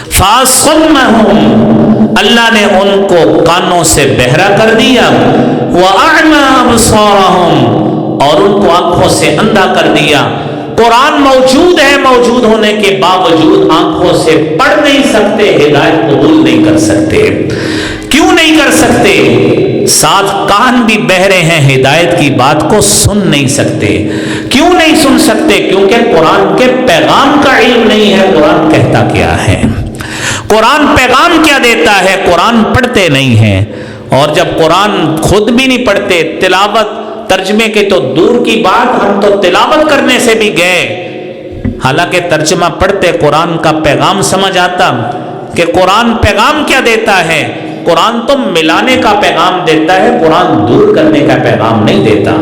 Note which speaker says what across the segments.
Speaker 1: فَأَصَمَّهُمْ، اللہ نے ان کو کانوں سے بہرا کر دیا، وَأَعْمَى أَبْصَارَهُمْ، اور ان کو آنکھوں سے اندھا کر دیا۔ قرآن موجود ہے، موجود ہونے کے باوجود آنکھوں سے پڑھ نہیں سکتے، ہدایت قبول نہیں کر سکتے۔ کیوں نہیں کر سکتے؟ ساتھ کان بھی بہرے ہیں، ہدایت کی بات کو سن نہیں سکتے۔ کیوں نہیں سن سکتے؟ کیونکہ قرآن کے پیغام کا علم نہیں ہے، قرآن کہتا کیا ہے، قرآن پیغام کیا دیتا ہے، قرآن پڑھتے نہیں ہیں۔ اور جب قرآن خود بھی نہیں پڑھتے، تلاوت ترجمے کے تو دور کی بات، ہم تو تلاوت کرنے سے بھی گئے، حالانکہ ترجمہ پڑھتے قرآن کا پیغام سمجھ آتا کہ قرآن پیغام کیا دیتا ہے۔ قرآن تو ملانے کا پیغام دیتا ہے، قرآن دور کرنے کا پیغام نہیں دیتا۔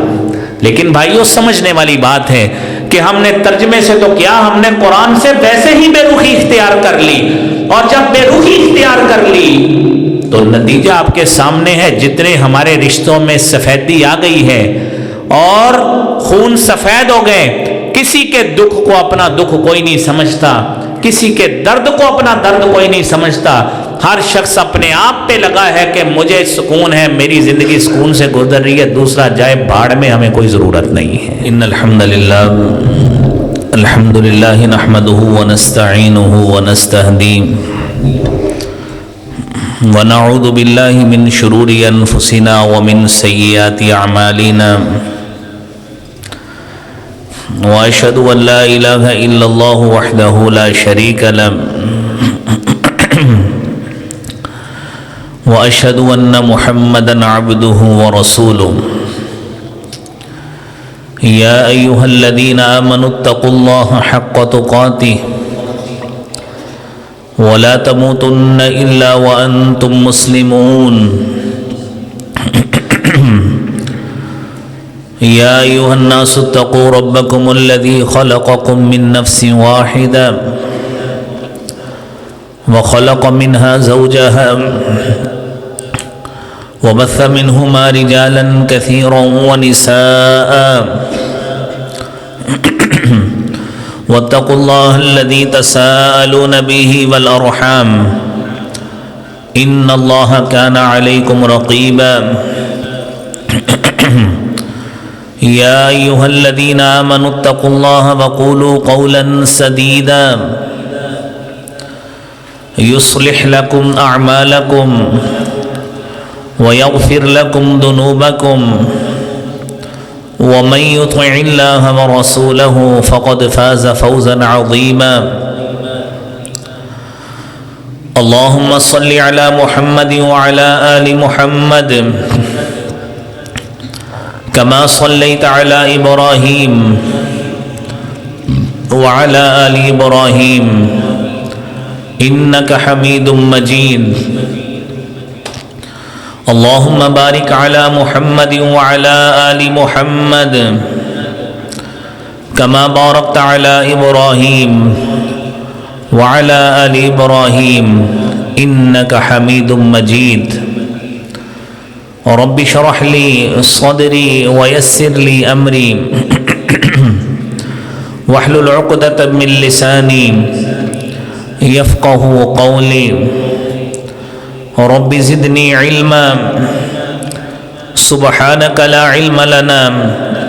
Speaker 1: لیکن بھائیو سمجھنے والی بات ہے کہ ہم نے ترجمے سے تو کیا، ہم نے قرآن سے ویسے ہی بے رخی اختیار کر لی، اور جب بے رخی اختیار کر لی تو نتیجہ آپ کے سامنے ہے۔ جتنے ہمارے رشتوں میں سفیدی آ گئی ہے اور خون سفید ہو گئے، کسی کے دکھ کو اپنا دکھ کوئی نہیں سمجھتا، کسی کے درد کو اپنا درد کوئی نہیں سمجھتا، ہر شخص اپنے آپ پہ لگا ہے کہ مجھے سکون ہے، میری زندگی سکون سے گزر رہی ہے، دوسرا جائے بھاڑ میں، ہمیں کوئی ضرورت نہیں ہے۔ ان الحمدللہ نحمدہ ونستعینہ ونستہدیہ ونعوذ باللہ من شرور انفسنا ومن سیئات اعمالنا واشهد ان لا الہ الا اللہ وحدہ لا شریک له واشهد ان محمدا عبدہ ورسولہ یا ایہا الذین آمنوا اتقوا اللہ حق تقاتہ ولا تموتن الا وانتم مسلمون یا ایہا الناس اتقوا ربکم الذی خلقکم من نفس واحدہ وخلق منها زوجها وبث منهما رجالا كثيرا ونساء واتقوا الله الذي تساءلون به والأرحام إن الله كان عليكم رقيبا يا أيها الذين آمنوا اتقوا الله وقولوا قولا سديدا يصلح لكم أعمالكم ويغفر لكم ذنوبكم ومن يطع الله ورسوله فقد فاز فوزا عظيما اللهم صل على محمد وعلى آل محمد كما صليت على إبراهيم وعلى آل إبراهيم إنك حميد مجيد اللهم بارك على محمد وعلى آل محمد كما باركت على إبراهيم وعلى آل إبراهيم إنك حميد مجيد رب اشرح لي صدري ويسر لي أمري واحلل عقدة من لساني يفقه قولي رب زدني علما سبحانك لا علم لنا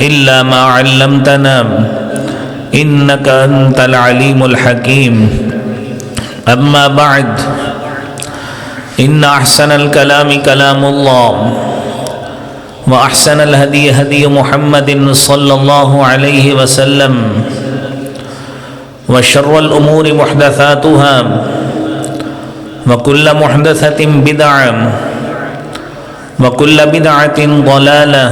Speaker 1: إلا ما علمتنا إنك أنت العليم الحكيم أما بعد إن أحسن الكلام كلام الله وأحسن الهدي هدي محمد صلى الله عليه وسلم وشر الأمور محدثاتها وكل محدثة بدعة وكل بدعة ضلالة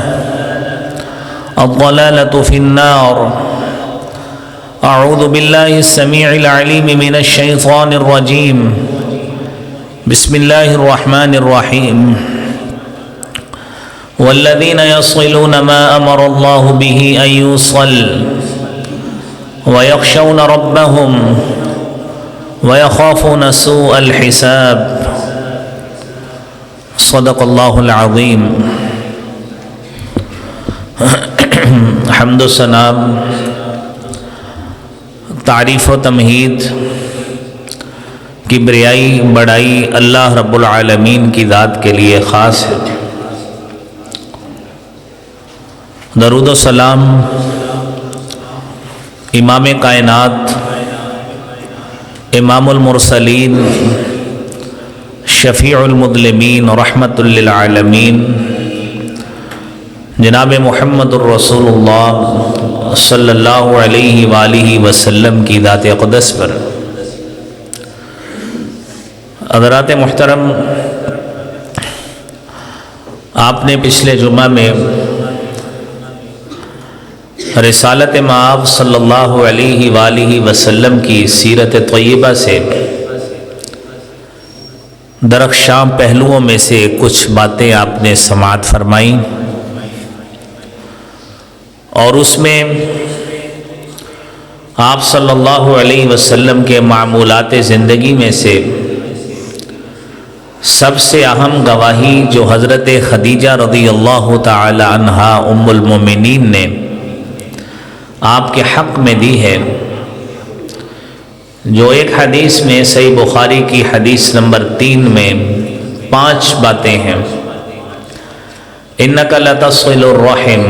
Speaker 1: الضلالة في النار أعوذ بالله السميع العليم من الشيطان الرجيم بسم الله الرحمن الرحيم والذين يصلون ما أمر الله به أن يوصل ويخشون ربهم ويخافون سوء الحساب صدق اللہ العظیم۔ حمد و ثنا، تعریف و تمہید کبریائی بڑائی اللہ رب العالمین کی ذات کے لیے خاص ہے۔ درود و سلام امام کائنات، امام المرسلین، شفیع المذنبین، رحمت للعالمین، جناب محمد الرسول اللہ صلی اللہ علیہ وآلہ وسلم کی ذات اقدس پر۔ حضرات محترم، آپ نے پچھلے جمعہ میں رسالت مآب صلی اللہ علیہ وآلہ وسلم کی سیرت طیبہ سے درخشاں پہلوؤں میں سے کچھ باتیں آپ نے سماعت فرمائیں، اور اس میں آپ صلی اللہ علیہ وسلم کے معمولات زندگی میں سے سب سے اہم گواہی جو حضرت خدیجہ رضی اللہ تعالی عنہا ام المومنین نے آپ کے حق میں دی ہے، جو ایک حدیث میں صحیح بخاری کی حدیث نمبر 3 میں 5 باتیں ہیں۔ انک لتصل الرحم،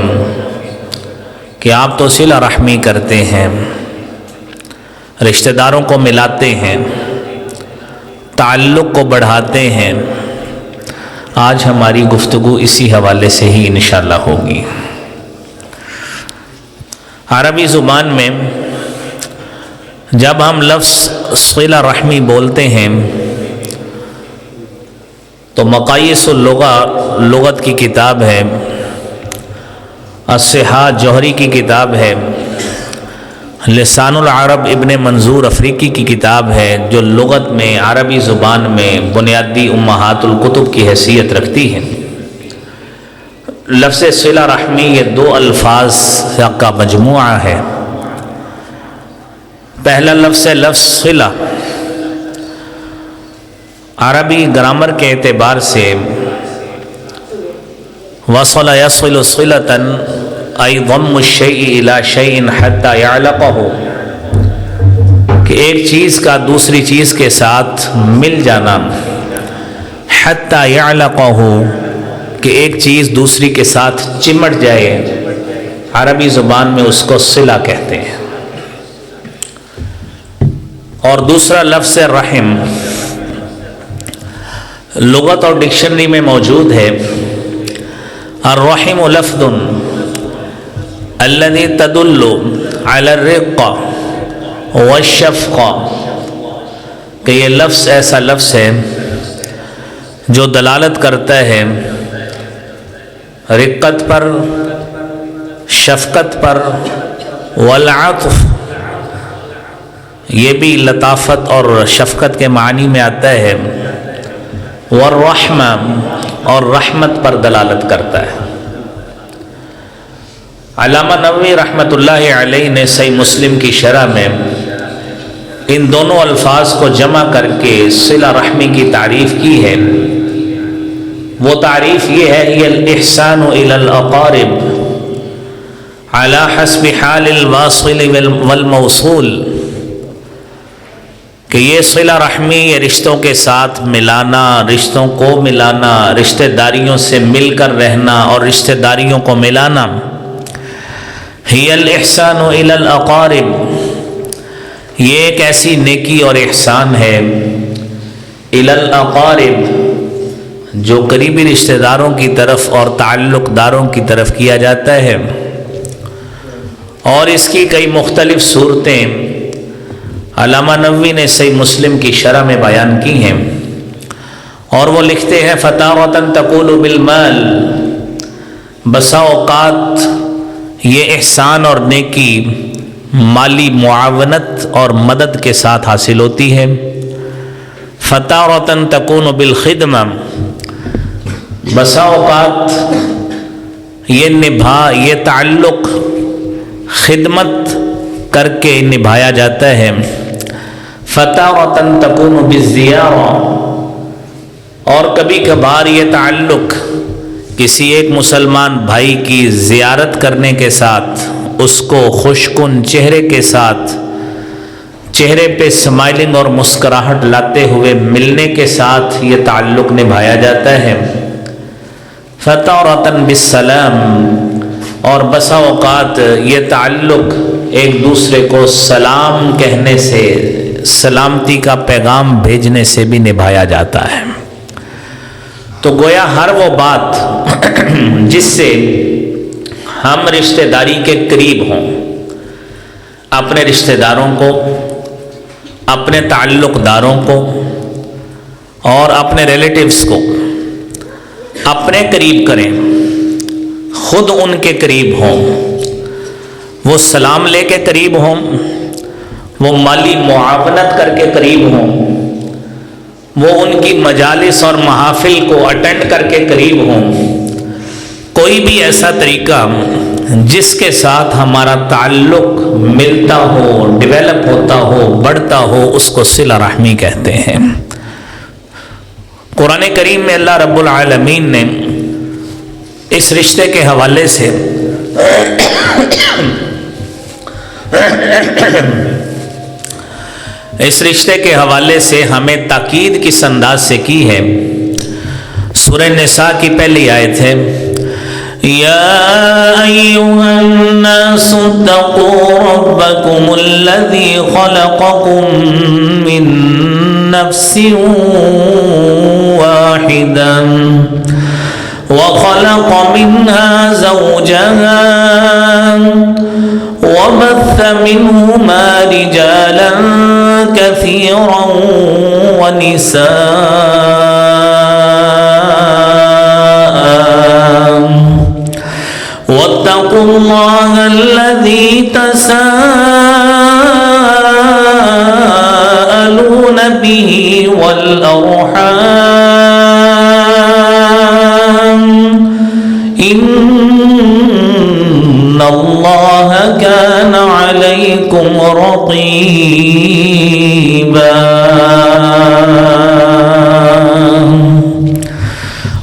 Speaker 1: کہ آپ تو صلہ رحمی کرتے ہیں، رشتہ داروں کو ملاتے ہیں، تعلق کو بڑھاتے ہیں۔ آج ہماری گفتگو اسی حوالے سے ہی انشاءاللہ ہوگی۔ عربی زبان میں جب ہم لفظ صلہ رحمی بولتے ہیں تو مقاییس اللغہ لغت کی کتاب ہے، الصحاح جوہری کی کتاب ہے، لسان العرب ابن منظور افریقی کی کتاب ہے، جو لغت میں عربی زبان میں بنیادی امہات الکتب کی حیثیت رکھتی ہے۔ لفظ صلہ رحمی یہ 2 الفاظ کا مجموعہ ہے۔ پہلا لفظ ہے لفظ صلہ، عربی گرامر کے اعتبار سے وصل یصل صلۃ ای ضم الشیء الی شیء حتی یعلقہ، کہ ایک چیز کا دوسری چیز کے ساتھ مل جانا، حتی یعلقہ، کہ ایک چیز دوسری کے ساتھ چمٹ جائے، عربی زبان میں اس کو صلہ کہتے ہیں۔ اور دوسرا لفظ رحم، لغت اور ڈکشنری میں موجود ہے، الرحم لفظ الذي تدل على الرق والشفقہ، کہ یہ لفظ ایسا لفظ ہے جو دلالت کرتا ہے رقت پر، شفقت پر، والعطف، یہ بھی لطافت اور شفقت کے معنی میں آتا ہے، والرحمہ، اور رحمت پر دلالت کرتا ہے۔ علامہ نووی رحمۃ اللہ علیہ نے صحیح مسلم کی شرح میں ان دونوں الفاظ کو جمع کر کے صلہ رحمی کی تعریف کی ہے۔ وہ تعریف یہ ہے، یہ الاحسان الی الاقارب علی حسب حال الواصل والموصول، کہ یہ صلہ رحمی، یہ رشتوں کے ساتھ ملانا، رشتوں کو ملانا، رشتہ داریوں سے مل کر رہنا اور رشتہ داریوں کو ملانا، ہی الاحسان الی الاقارب، یہ ایک ایسی نیکی اور احسان ہے، الی الاقارب، جو قریبی رشتہ داروں کی طرف اور تعلق داروں کی طرف کیا جاتا ہے۔ اور اس کی کئی مختلف صورتیں علامہ نووی نے صحیح مسلم کی شرح میں بیان کی ہیں، اور وہ لکھتے ہیں فتارۃ تقول بالمال، بسا اوقات یہ احسان اور نیکی مالی معاونت اور مدد کے ساتھ حاصل ہوتی ہے، فتارۃ تکون بالخدمہ، بسا اوقات یہ تعلق خدمت کر کے نبھایا جاتا ہے، فتارۃ تکون بالزیارہ، اور کبھی کبھار یہ تعلق کسی ایک مسلمان بھائی کی زیارت کرنے کے ساتھ، اس کو خوشکن چہرے کے ساتھ چہرے پہ اسمائلنگ اور مسکراہٹ لاتے ہوئے ملنے کے ساتھ یہ تعلق نبھایا جاتا ہے۔ فَتَارَةً بِالسَّلَامِ، اور بسا اوقات یہ تعلق ایک دوسرے کو سلام کہنے سے، سلامتی کا پیغام بھیجنے سے بھی نبھایا جاتا ہے۔ تو گویا ہر وہ بات جس سے ہم رشتہ داری کے قریب ہوں، اپنے رشتہ داروں کو، اپنے تعلق داروں کو اور اپنے ریلیٹیوز کو اپنے قریب کریں، خود ان کے قریب ہوں، وہ سلام لے کے قریب ہوں، وہ مالی معاونت کر کے قریب ہوں، وہ ان کی مجالس اور محافل کو اٹینڈ کر کے قریب ہوں، کوئی بھی ایسا طریقہ جس کے ساتھ ہمارا تعلق ملتا ہو، ڈیولپ ہوتا ہو، بڑھتا ہو، اس کو صلہ رحمی کہتے ہیں۔ قرآن کریم میں اللہ رب العالمین نے اس رشتے کے حوالے سے ہمیں تاکید کس انداز سے کی ہے۔ سورہ نساء کی پہلی آیت ہے، یا ایھا الناس اتقوا ربکم الذی خلقکم من نفس واحدہ وخلق منها زوجها وبث منهما رجالا كثيرا ونساء واتقوا الله الذي تساءلون به والأرحام ان اللہ کان علیکم رقیبا۔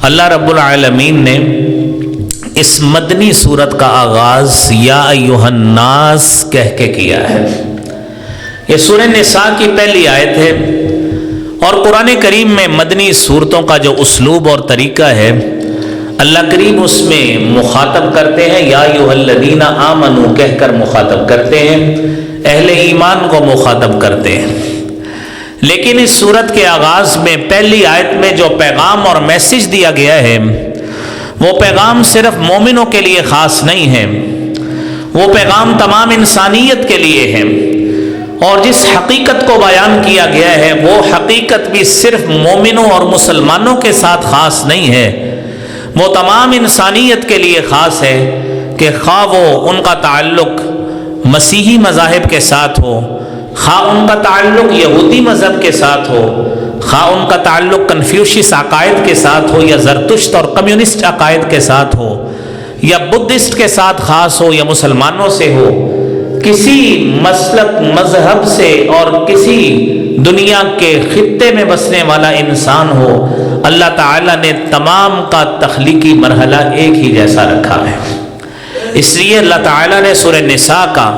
Speaker 1: اللہ رب العالمین نے اس مدنی سورت کا آغاز یا ایھا الناس کہہ کے کیا ہے۔ یہ سورہ نساء کی پہلی آیت ہے، اور قرآن کریم میں مدنی صورتوں کا جو اسلوب اور طریقہ ہے، اللہ کریم اس میں مخاطب کرتے ہیں یا ایھا الذین آمنوا کہہ کر مخاطب کرتے ہیں، اہل ایمان کو مخاطب کرتے ہیں۔ لیکن اس سورت کے آغاز میں پہلی آیت میں جو پیغام اور میسج دیا گیا ہے، وہ پیغام صرف مومنوں کے لیے خاص نہیں ہے، وہ پیغام تمام انسانیت کے لیے ہے، اور جس حقیقت کو بیان کیا گیا ہے وہ حقیقت بھی صرف مومنوں اور مسلمانوں کے ساتھ خاص نہیں ہے، وہ تمام انسانیت کے لیے خاص ہے کہ خواہ وہ ان کا تعلق مسیحی مذاہب کے ساتھ ہو، خواہ ان کا تعلق یہودی مذہب کے ساتھ ہو، خواہ ان کا تعلق کنفیوشس عقائد کے ساتھ ہو یا زرتشت اور کمیونسٹ عقائد کے ساتھ ہو، یا بدھسٹ کے ساتھ خاص ہو یا مسلمانوں سے ہو، کسی مسلک مذہب سے اور کسی دنیا کے خطے میں بسنے والا انسان ہو، اللہ تعالیٰ نے تمام کا تخلیقی مرحلہ ایک ہی جیسا رکھا ہے۔ اس لیے اللہ تعالیٰ نے سورہ نساء کا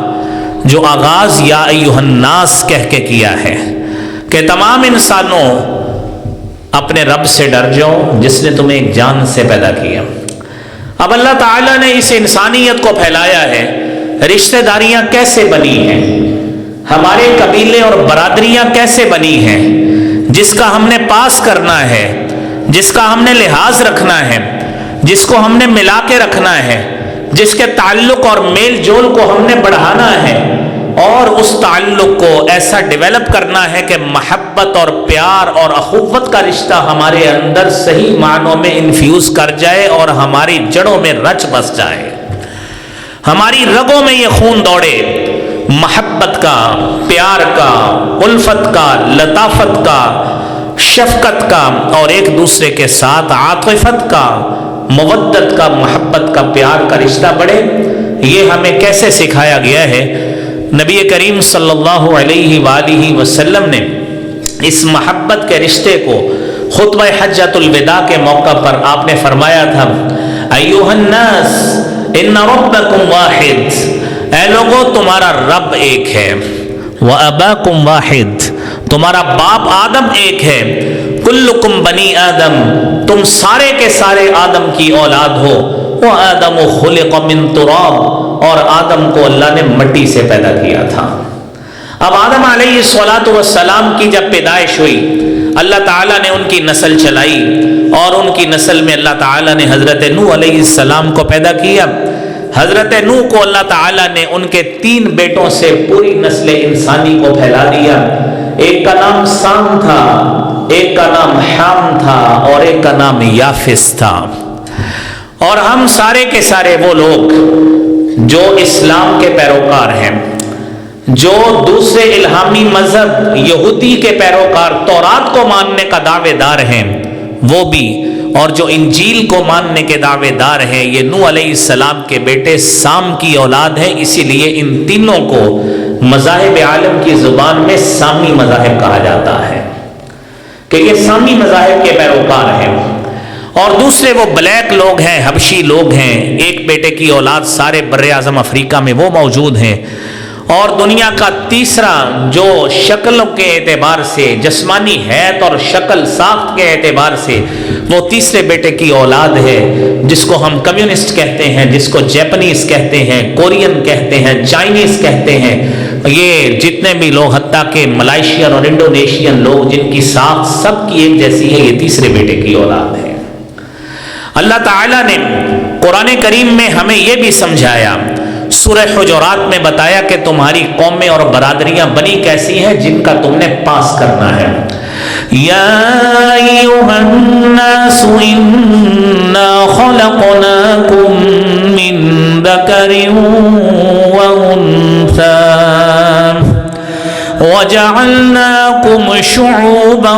Speaker 1: جو آغاز یا ایھا الناس کہہ کے کیا ہے کہ تمام انسانوں اپنے رب سے ڈر جاؤ جس نے تمہیں ایک جان سے پیدا کیا۔ اب اللہ تعالیٰ نے اس انسانیت کو پھیلایا ہے، رشتہ داریاں کیسے بنی ہیں، ہمارے قبیلے اور برادریاں کیسے بنی ہیں، جس کا ہم نے پاس کرنا ہے، جس کا ہم نے لحاظ رکھنا ہے، جس کو ہم نے ملا کے رکھنا ہے، جس کے تعلق اور میل جول کو ہم نے بڑھانا ہے، اور اس تعلق کو ایسا ڈیولپ کرنا ہے کہ محبت اور پیار اور اخوت کا رشتہ ہمارے اندر صحیح معنوں میں انفیوز کر جائے اور ہماری جڑوں میں رچ بس جائے، ہماری رگوں میں یہ خون دوڑے، محبت کا، پیار کا، الفت کا، لطافت کا، شفقت کا، اور ایک دوسرے کے ساتھ عاطفت کا، مودت کا، محبت کا، پیار کا رشتہ بڑھے۔ یہ ہمیں کیسے سکھایا گیا ہے؟ نبی کریم صلی اللہ علیہ وآلہ وسلم نے اس محبت کے رشتے کو خطبہ حجۃ الوداع کے موقع پر آپ نے فرمایا تھا، ایھا الناس ان ربکم واحد، اے لوگو تمہارا رب ایک ہے، وَأَبَاكُمْ وَاحِدٌ، تمہارا باپ آدم ایک ہے، کلکم بنی آدم، تم سارے کے سارے آدم کی اولاد ہو، وَآدَمُ خُلِقَ مِن تُرَابٍ، اور آدم کو اللہ نے مٹی سے پیدا کیا تھا۔ اب آدم علیہ السلام کی جب پیدائش ہوئی، اللہ تعالیٰ نے ان کی نسل چلائی، اور ان کی نسل میں اللہ تعالیٰ نے حضرت نوح علیہ السلام کو پیدا کیا۔ حضرت نوح کو اللہ تعالیٰ نے ان کے 3 بیٹوں سے پوری نسل انسانی کو پھیلا دیا۔ ایک کا نام سام تھا، ایک کا نام حام تھا، اور ایک کا نام یافس تھا۔ اور ہم سارے کے سارے وہ لوگ جو اسلام کے پیروکار ہیں، جو دوسرے الہامی مذہب یہودی کے پیروکار تورات کو ماننے کا دعوے دار ہیں وہ بھی، اور جو انجیل کو ماننے کے دعوے دار ہیں، یہ نوح علیہ السلام کے بیٹے سام کی اولاد ہیں۔ اسی لیے ان تینوں کو مذاہب عالم کی زبان میں سامی مذاہب کہا جاتا ہے کہ یہ سامی مذاہب کے پیروکار ہیں۔ اور دوسرے وہ بلیک لوگ ہیں، حبشی لوگ ہیں، ایک بیٹے کی اولاد سارے بر اعظم افریقہ میں وہ موجود ہیں۔ اور دنیا کا تیسرا جو شکلوں کے اعتبار سے، جسمانی حیت اور شکل ساخت کے اعتبار سے وہ تیسرے بیٹے کی اولاد ہے، جس کو ہم کمیونسٹ کہتے ہیں، جس کو جیپنیز کہتے ہیں، کورین کہتے ہیں، چائنیز کہتے ہیں، یہ جتنے بھی لوگ، حتیٰ کہ ملائیشین اور انڈونیشین لوگ جن کی ساخت سب کی ایک جیسی ہے، یہ تیسرے بیٹے کی اولاد ہے۔ اللہ تعالیٰ نے قرآن کریم میں ہمیں یہ بھی سمجھایا، سورہ حجرات میں بتایا کہ تمہاری قومیں اور برادریاں بنی کیسی ہیں جن کا تم نے پاس کرنا ہے۔ یا ایھا الناس انا خلقناکم من ذکر وانثی وجعلناکم شعوبا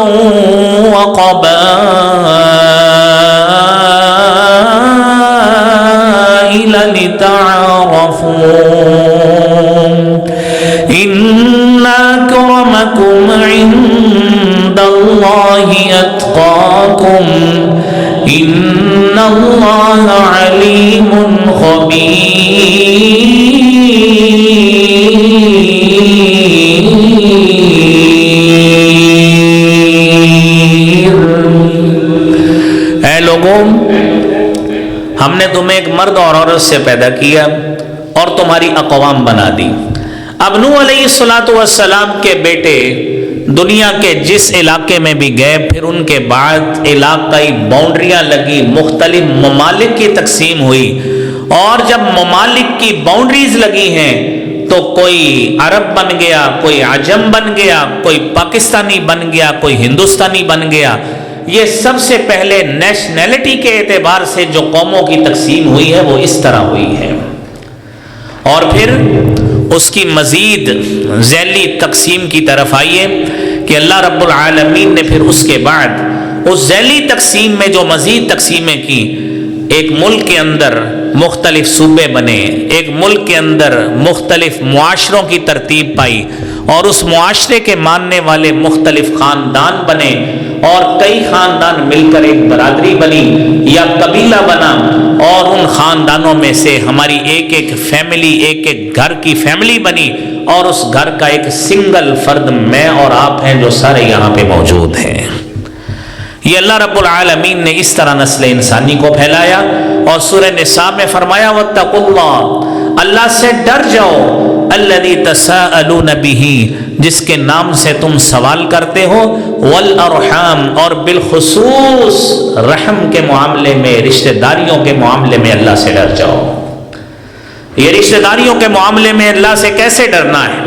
Speaker 1: لتعارفوا ان اکرمکم عند اللہ اتقاکم ان اللہ علیم خبیر۔ اے لوگوں، ہم نے تمہیں ایک مرد اور عورت سے پیدا کیا اور تمہاری اقوام بنا دی۔ اب نوح علیہ السلام کے بیٹے دنیا کے جس علاقے میں بھی گئے، پھر ان کے بعد علاقائی باؤنڈریاں لگی، مختلف ممالک کی تقسیم ہوئی، اور جب ممالک کی باؤنڈریز لگی ہیں تو کوئی عرب بن گیا، کوئی عجم بن گیا، کوئی پاکستانی بن گیا، کوئی ہندوستانی بن گیا۔ یہ سب سے پہلے نیشنلٹی کے اعتبار سے جو قوموں کی تقسیم ہوئی ہے وہ اس طرح ہوئی ہے، اور پھر اس کی مزید ذیلی تقسیم کی طرف آئیے کہ اللہ رب العالمین نے پھر اس کے بعد اس ذیلی تقسیم میں جو مزید تقسیمیں کی، ایک ملک کے اندر مختلف صوبے بنے، ایک ملک کے اندر مختلف معاشروں کی ترتیب پائی، اور اس معاشرے کے ماننے والے مختلف خاندان بنے، اور کئی خاندان مل کر ایک برادری بنی یا قبیلہ بنا، اور ان خاندانوں میں سے ہماری ایک ایک فیملی، ایک ایک گھر کی فیملی بنی، اور اس گھر کا ایک سنگل فرد میں اور آپ ہیں جو سارے یہاں پہ موجود ہیں۔ یہ اللہ رب العالمین نے اس طرح نسل انسانی کو پھیلایا، اور سورہ نساء میں فرمایا واتقوا اللہ، اللہ سے ڈر جاؤ، الذی تساءلون بہ، جس کے نام سے تم سوال کرتے ہو، والارحام، اور بالخصوص رحم کے معاملے میں، رشتہ داریوں کے معاملے میں اللہ سے ڈر جاؤ۔ یہ رشتہ داریوں کے معاملے میں اللہ سے کیسے ڈرنا ہے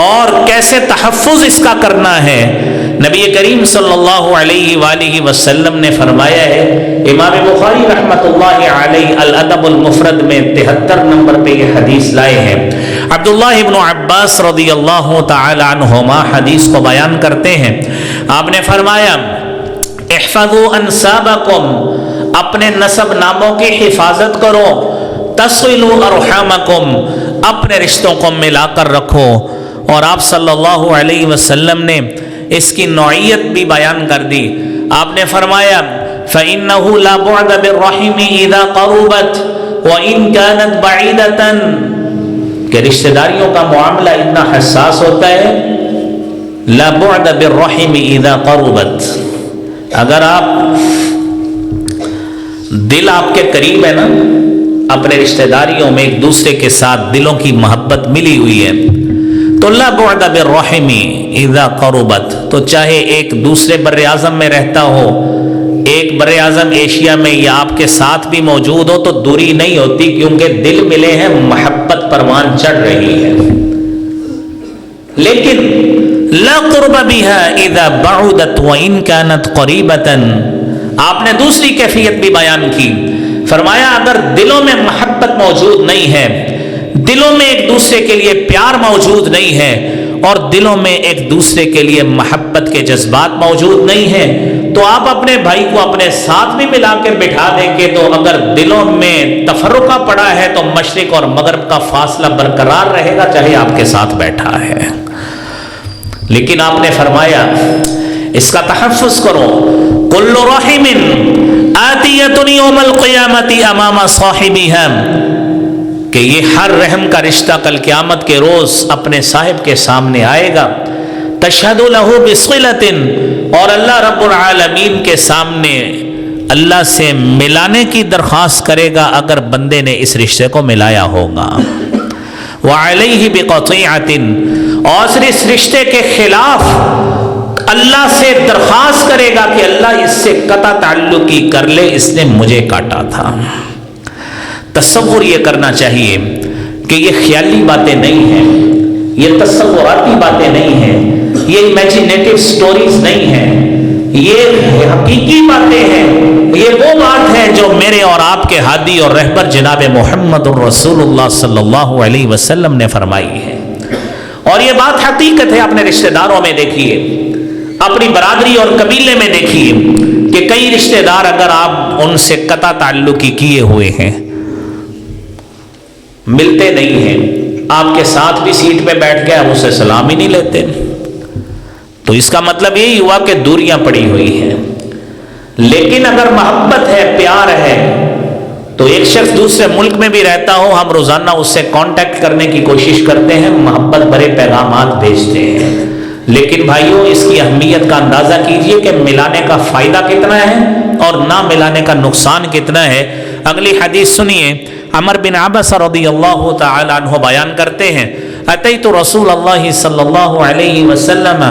Speaker 1: اور کیسے تحفظ اس کا کرنا ہے، نبی کریم صلی اللہ علیہ وآلہ وسلم نے فرمایا ہے۔ امام بخاری رحمۃ اللہ علیہ الادب المفرد میں 73 نمبر پہ یہ حدیث لائے ہیں۔ عبداللہ ابن عباس رضی اللہ تعالی عنہما حدیث کو بیان کرتے ہیں، آپ نے فرمایا احفظوا انسابکم، اپنے نسب ناموں کی حفاظت کرو، تصلوا ارحامکم، اپنے رشتوں کو ملا کر رکھو۔ اور آپ صلی اللہ علیہ وسلم نے اس کی نوعیت بھی بیان کر دی، آپ نے فرمایا فَإِنَّهُ لَا بُعْدَ بِالرَّحِمِ إِذَا قَرُبَتْ وَإِن كَانَتْ بَعِيدَةً، کہ رشتہ داریوں کا معاملہ اتنا حساس ہوتا ہے. لا بعد بالرحم اذا قربت. اگر آپ دل آپ کے قریب ہے نا، اپنے رشتہ داریوں میں ایک دوسرے کے ساتھ دلوں کی محبت ملی ہوئی ہے، تو لا بعد بالرحم اذا قربت، تو چاہے ایک دوسرے بر اعظم میں رہتا ہو، ایک بر اعظم ایشیا میں یا آپ کے ساتھ بھی موجود ہو، تو دوری نہیں ہوتی، کیونکہ دل ملے ہیں، محبت پروان چڑھ رہی ہے. لیکن لا قرب بها اذا بعدت وان كانت قریبة، آپ نے دوسری کیفیت بھی بیان کی. فرمایا اگر دلوں میں محبت موجود نہیں ہے، دلوں میں ایک دوسرے کے لیے پیار موجود نہیں ہے، اور دلوں میں ایک دوسرے کے لیے محبت کے جذبات موجود نہیں ہیں، تو آپ اپنے بھائی کو اپنے ساتھ بھی ملا کے بٹھا دیں گے، تو اگر دلوں میں تفرقہ پڑا ہے تو مشرق اور مغرب کا فاصلہ برقرار رہے گا، چاہے آپ کے ساتھ بیٹھا ہے. لیکن آپ نے فرمایا اس کا تحفظ کرو. کل رحم آتیۃ یوم القیامۃ امام صاحبہا، کہ یہ ہر رحم کا رشتہ کل قیامت کے روز اپنے صاحب کے سامنے آئے گا. تشہد لہ بصلۃ، اور اللہ رب العالمین کے سامنے اللہ سے ملانے کی درخواست کرے گا اگر بندے نے اس رشتے کو ملایا ہوگا. وعلیہ بقطیعۃ، اور اس رشتے کے خلاف اللہ سے درخواست کرے گا کہ اللہ اس سے قطع تعلقی کر لے، اس نے مجھے کاٹا تھا. تصور یہ کرنا چاہیے کہ یہ خیالی باتیں نہیں ہیں، یہ تصوراتی باتیں نہیں ہیں، یہ امیجینیٹو سٹوریز نہیں ہیں، یہ حقیقی باتیں ہیں. یہ وہ بات ہے جو میرے اور آپ کے ہادی اور رہبر جناب محمد الرسول اللہ صلی اللہ علیہ وسلم نے فرمائی ہے، اور یہ بات حقیقت ہے. اپنے رشتہ داروں میں دیکھیے، اپنی برادری اور قبیلے میں دیکھیے کہ کئی رشتہ دار اگر آپ ان سے قطع تعلقی کیے ہوئے ہیں، ملتے نہیں ہیں، آپ کے ساتھ بھی سیٹ پہ بیٹھ گئے، اسے سلام ہی نہیں لیتے، تو اس کا مطلب یہی ہوا کہ دوریاں پڑی ہوئی ہیں. لیکن اگر محبت ہے، پیار ہے، تو ایک شخص دوسرے ملک میں بھی رہتا ہو، ہم روزانہ اس سے کانٹیکٹ کرنے کی کوشش کرتے ہیں، محبت بھرے پیغامات بھیجتے ہیں. لیکن بھائیوں اس کی اہمیت کا اندازہ کیجئے کہ ملانے کا فائدہ کتنا ہے اور نہ ملانے کا نقصان کتنا ہے. اگلی حدیث سنیے. عمر بن عبس رضی اللہ تعالی عنہ بیان کرتے ہیں، اتیت رسول اللہ صلی اللہ علیہ وسلم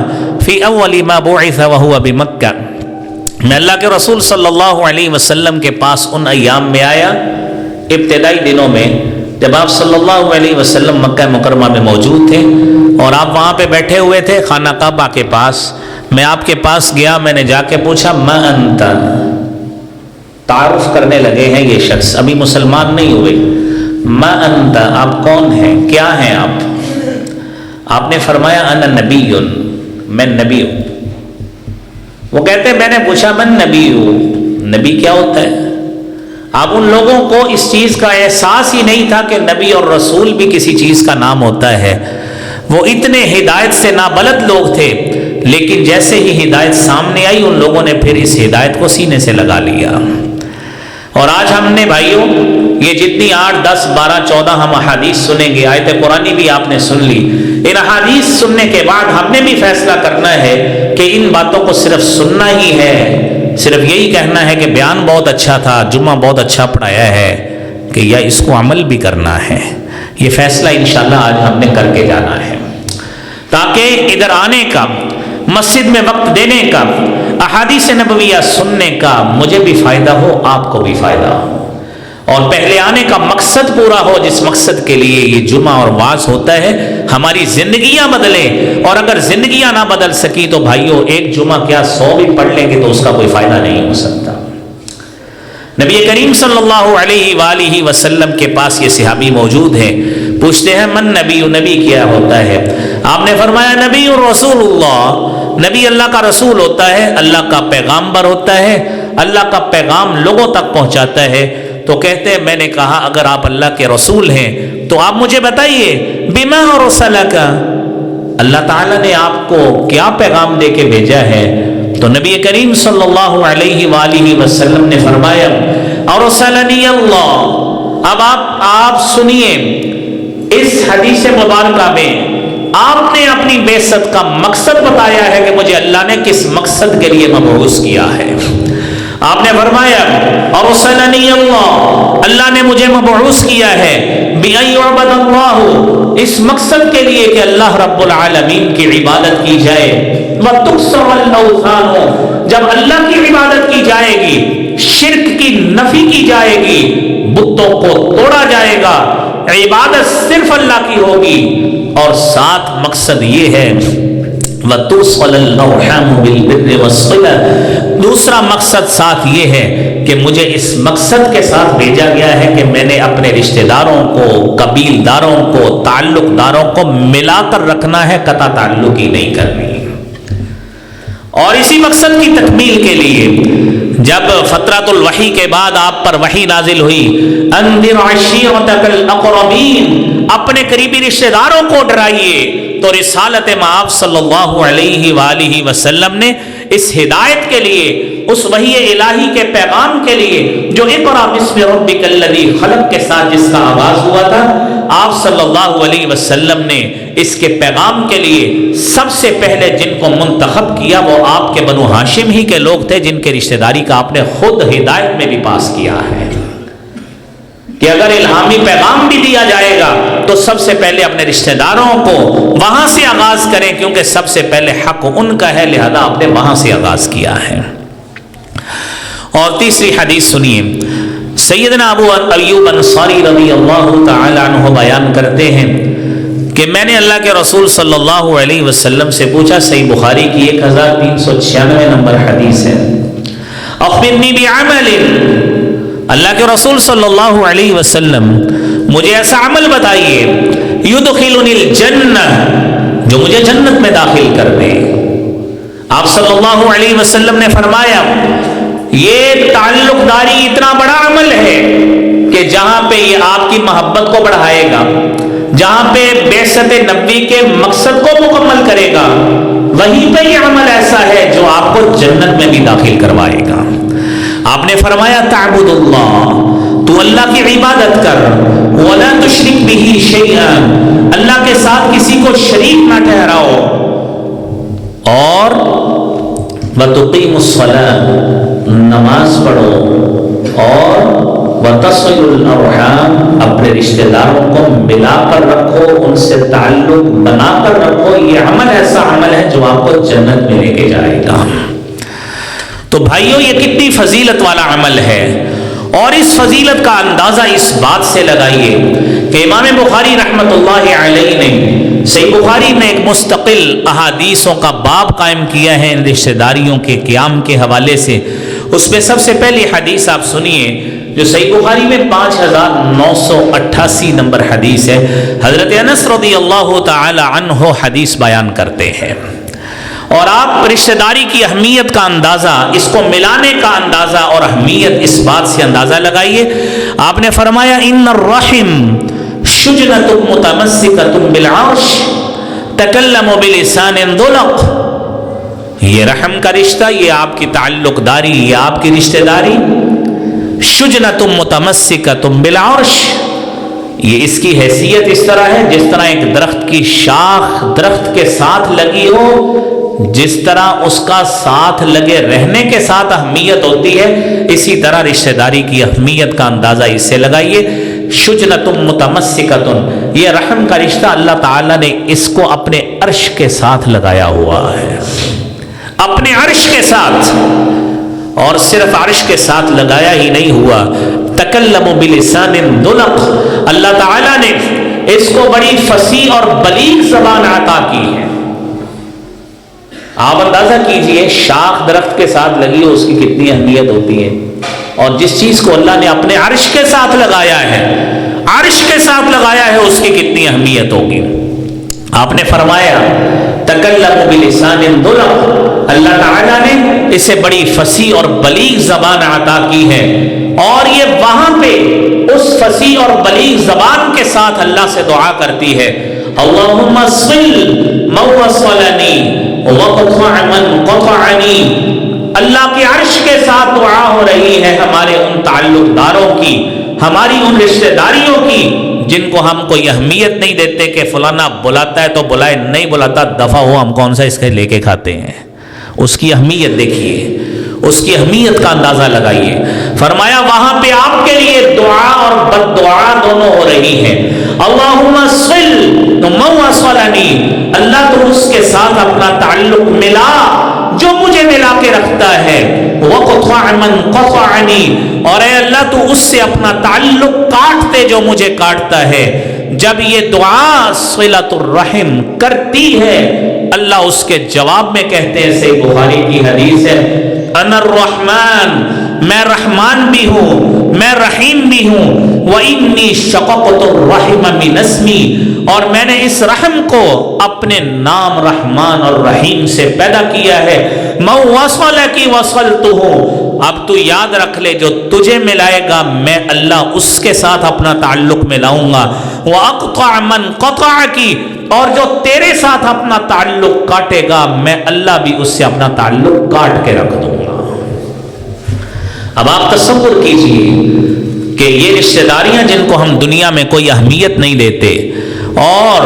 Speaker 1: فی اول ما بعث وهو بمکہ، میں اللہ کے رسول صلی اللہ علیہ وسلم کے پاس ان ایام میں آیا، ابتدائی دنوں میں جب آپ صلی اللہ علیہ وسلم مکہ مکرمہ میں موجود تھے اور آپ وہاں پہ بیٹھے ہوئے تھے خانہ کعبہ کے پاس. میں آپ کے پاس گیا، میں نے جا کے پوچھا ما انت، تعارف کرنے لگے ہیں یہ شخص، ابھی مسلمان نہیں ہوئے. ما انت، آپ کون ہیں، کیا ہیں آپ؟ آپ نے فرمایا انا نبی، میں نبی ہوں. وہ کہتے ہیں میں نے پوچھا من نبی ہوں، نبی کیا ہوتا ہے؟ اب ان لوگوں کو اس چیز کا احساس ہی نہیں تھا کہ نبی اور رسول بھی کسی چیز کا نام ہوتا ہے. وہ اتنے ہدایت سے نابلد لوگ تھے، لیکن جیسے ہی ہدایت سامنے آئی ان لوگوں نے پھر اس ہدایت کو سینے سے لگا لیا. اور آج ہم نے بھائیوں یہ جتنی 8 10 12 14 ہم احادیث سنیں گے، آیت قرآنی بھی آپ نے سن لی، ان احادیث سننے کے بعد ہم نے بھی فیصلہ کرنا ہے کہ ان باتوں کو صرف سننا ہی ہے، صرف یہی کہنا ہے کہ بیان بہت اچھا تھا، جمعہ بہت اچھا پڑھایا ہے، کہ یا اس کو عمل بھی کرنا ہے. یہ فیصلہ انشاءاللہ آج ہم نے کر کے جانا ہے، تاکہ ادھر آنے کا، مسجد میں وقت دینے کا، احادیث نبویہ سننے کا مجھے بھی فائدہ ہو، آپ کو بھی فائدہ ہو، اور پہلے آنے کا مقصد پورا ہو جس مقصد کے لیے یہ جمعہ اور واعظ ہوتا ہے، ہماری زندگیاں بدلیں. اور اگر زندگیاں نہ بدل سکی تو بھائیوں ایک جمعہ کیا 100 بھی پڑھ لیں گے تو اس کا کوئی فائدہ نہیں ہو سکتا. نبی کریم صلی اللہ علیہ وآلہ وسلم کے پاس یہ صحابی موجود ہیں، پوچھتے ہیں من نبی، نبی کیا ہوتا ہے؟ آپ نے فرمایا نبی رسول اللہ، نبی اللہ کا رسول ہوتا ہے، اللہ کا پیغامبر ہوتا ہے، اللہ کا پیغام لوگوں تک پہنچاتا ہے. تو کہتے ہیں میں نے کہا اگر آپ اللہ کے رسول ہیں تو آپ مجھے بتائیے بما رسلک، اللہ تعالیٰ نے آپ کو کیا پیغام دے کے بھیجا ہے؟ تو نبی کریم صلی اللہ علیہ وآلہ وسلم نے فرمایا ارسلنی اللہ. اب آپ سنیے، اس حدیث مبارکہ میں آپ نے اپنی بعثت کا مقصد بتایا ہے کہ مجھے اللہ نے کس مقصد کے لیے مبعوث کیا ہے۔ آپ نے فرمایا ارسلنی اللہ نے مجھے مبعوث کیا ہے بِأَن يُعْبَدَ اللَّهُ، اس مقصد کے لیے کہ اللہ رب العالمین کی عبادت کی جائے، وَتُكْسَرَ الْأَوْثَانُ، جب اللہ کی عبادت کی جائے گی، شرک کی نفی کی جائے گی، بتوں کو توڑا جائے گا، عبادت صرف اللہ کی ہوگی، اور ساتھ مقصد یہ ہے وَتُوصَلَ الْأَرْحَامُ بِالْبِرِّ وَالصِّلَةِ، دوسرا مقصد ساتھ یہ ہے کہ مجھے اس مقصد کے ساتھ بھیجا گیا ہے کہ میں نے اپنے رشتہ داروں کو، قبیل داروں کو، تعلق داروں کو ملا کر رکھنا ہے، قطع تعلق ہی نہیں کرنی۔ اور اسی مقصد کی تکمیل کے لیے جب فترۃ الوحی کے بعد آپ پر وحی نازل ہوئی، انذر عشیرتک الاقربین، اپنے قریبی رشتہ داروں کو ڈرائیے، تو رسالت مآب صلی اللہ علیہ وآلہ وسلم نے اس ہدایت کے لیے، اس وحی الہی کے پیغام کے لیے جو اقرأ باسم ربک الذی خلق کے ساتھ جس کا آغاز ہوا تھا، آپ صلی اللہ علیہ وسلم نے اس کے پیغام کے لیے سب سے پہلے جن کو منتخب کیا وہ آپ کے بنو ہاشم ہی کے لوگ تھے، جن کے رشتہ داری کا آپ نے خود ہدایت میں بھی پاس کیا ہے کہ اگر الہامی پیغام بھی دیا جائے گا تو سب سے پہلے اپنے رشتہ داروں کو وہاں سے آغاز کریں، کیونکہ سب سے پہلے حق ان کا ہے، لہذا آپ نے وہاں سے آغاز کیا ہے۔ اور تیسری حدیث سنیے، سیدنا ابو ایوب انصاری رضی اللہ تعالی عنہ بیان کرتے ہیں کہ میں نے اللہ کے رسول صلی اللہ علیہ وسلم سے پوچھا، صحیح بخاری کی 1396 نمبر حدیث ہے، اخبرنی بعمل، اللہ کے رسول صلی اللہ علیہ وسلم مجھے ایسا عمل بتائیے یدخلنی الجنہ، جو مجھے جنت میں داخل کر دے۔ آپ صلی اللہ علیہ وسلم نے فرمایا یہ تعلق داری اتنا بڑا عمل ہے کہ جہاں پہ یہ آپ کی محبت کو بڑھائے گا، جہاں پہ بعثت نبوی کے مقصد کو مکمل کرے گا، وہیں پہ یہ عمل ایسا ہے جو آپ کو جنت میں بھی داخل کروائے گا۔ آپ نے فرمایا تعبد اللہ، تو اللہ کی عبادت کر، ولا تشرک بہ شیئا، اللہ کے ساتھ کسی کو شریک نہ ٹھہراؤ، اور وتقیم الصلاۃ، نماز پڑھو، اور وتصل الارحام، اپنے رشتہ داروں کو ملا کر رکھو، ان سے تعلق بنا کر رکھو۔ یہ عمل ایسا عمل ہے جو آپ کو جنت میں لے کے جائے گا۔ تو بھائیو یہ کتنی فضیلت والا عمل ہے، اور اس فضیلت کا اندازہ اس بات سے لگائیے کہ امام بخاری رحمۃ اللہ علیہ نے صحیح بخاری میں ایک مستقل احادیثوں کا باب قائم کیا ہے ان رشتہ داریوں کے قیام کے حوالے سے۔ اس میں سب سے پہلی حدیث آپ سنیے جو صحیح بخاری میں 5988 نمبر حدیث ہے، حضرت انس رضی اللہ تعالی عنہ حدیث بیان کرتے ہیں، اور آپ رشتہ داری کی اہمیت کا اندازہ، اس کو ملانے کا اندازہ اور اہمیت اس بات سے اندازہ لگائیے۔ آپ نے فرمایا ان الرحم شجنۃ متمسکۃ بالعرش تکلم بلسان ضلق، یہ رحم کا رشتہ، یہ آپ کی تعلق داری، یہ آپ کی رشتہ داری، شجنۃ متمسکۃ بالعرش، یہ اس کی حیثیت اس طرح ہے جس طرح ایک درخت کی شاخ درخت کے ساتھ لگی ہو، جس طرح اس کا ساتھ لگے رہنے کے ساتھ اہمیت ہوتی ہے، اسی طرح رشتہ داری کی اہمیت کا اندازہ اس سے لگائیے۔ شجنۃ متمسکۃ، یہ رحم کا رشتہ اللہ تعالیٰ نے اس کو اپنے عرش کے ساتھ لگایا ہوا ہے، اپنے عرش کے ساتھ، اور صرف عرش کے ساتھ لگایا ہی نہیں ہوا، تکلم بلسان ضلق، اللہ تعالیٰ نے اس کو بڑی فصیح اور بلیغ زبان عطا کی ہے۔ آپ اندازہ کیجئے شاخ درخت کے ساتھ لگی ہو اس کی کتنی اہمیت ہوتی ہے، اور جس چیز کو اللہ نے اپنے عرش کے ساتھ لگایا ہے، عرش کے ساتھ لگایا ہے، اس کی کتنی اہمیت ہوگی۔ آپ نے فرمایا تکلم بلسان ضلق، اللہ تعالیٰ نے اسے بڑی فصیح اور بلیغ زبان عطا کی ہے، اور یہ وہاں پہ اس فصیح اور بلیغ زبان کے ساتھ اللہ سے دعا کرتی ہے، اللہم صل من وصلنی وقطع من قطعنی، اللہ کے عرش کے ساتھ دعا ہو رہی ہے ہمارے ان تعلق داروں کی، ہماری ان رشتہ داریوں کی جن کو ہم کوئی اہمیت نہیں دیتے کہ فلانا بلاتا ہے تو بلائے، نہیں بلاتا دفع ہو، ہم کون سا اس کے لے کے کھاتے ہیں۔ اس کی اہمیت دیکھیے، اس کی اہمیت کا اندازہ لگائیے۔ فرمایا وہاں پہ آپ کے لیے دعا اور بد دعا دونوں ہو رہی ہیں۔ اللہم صل تو من وصلنی، اللہ تو اس کے ساتھ اپنا تعلق ملا جو مجھے ملا کے رکھتا ہے، وقطع من قطعنی، اور اے اللہ تو اس سے اپنا تعلق کاٹ دے جو مجھے کاٹتا ہے۔ جب یہ دعا صلۃ الرحم کرتی ہے، اللہ اس کے جواب میں کہتے ہیں، صحیح بخاری کی حدیث ہے، انا الرحمن، میں رحمان بھی ہوں، میں رحیم بھی ہوں، وانی شققت الرحم من اسمی، اور میں نے اس رحم کو اپنے نام رحمان اور رحیم سے پیدا کیا ہے۔ من وصلک وصلتہ، اب تو یاد رکھ لے جو تجھے ملائے گا میں اللہ اس کے ساتھ اپنا تعلق ملاؤں گا، وَأَقْطَعَ مَنْ قَطَعَكِ، اور جو تیرے ساتھ اپنا تعلق کاٹے گا میں اللہ بھی اس سے اپنا تعلق کاٹ کے رکھ دوں گا۔ اب آپ تصور کیجئے کہ یہ رشتہ داریاں جن کو ہم دنیا میں کوئی اہمیت نہیں دیتے، اور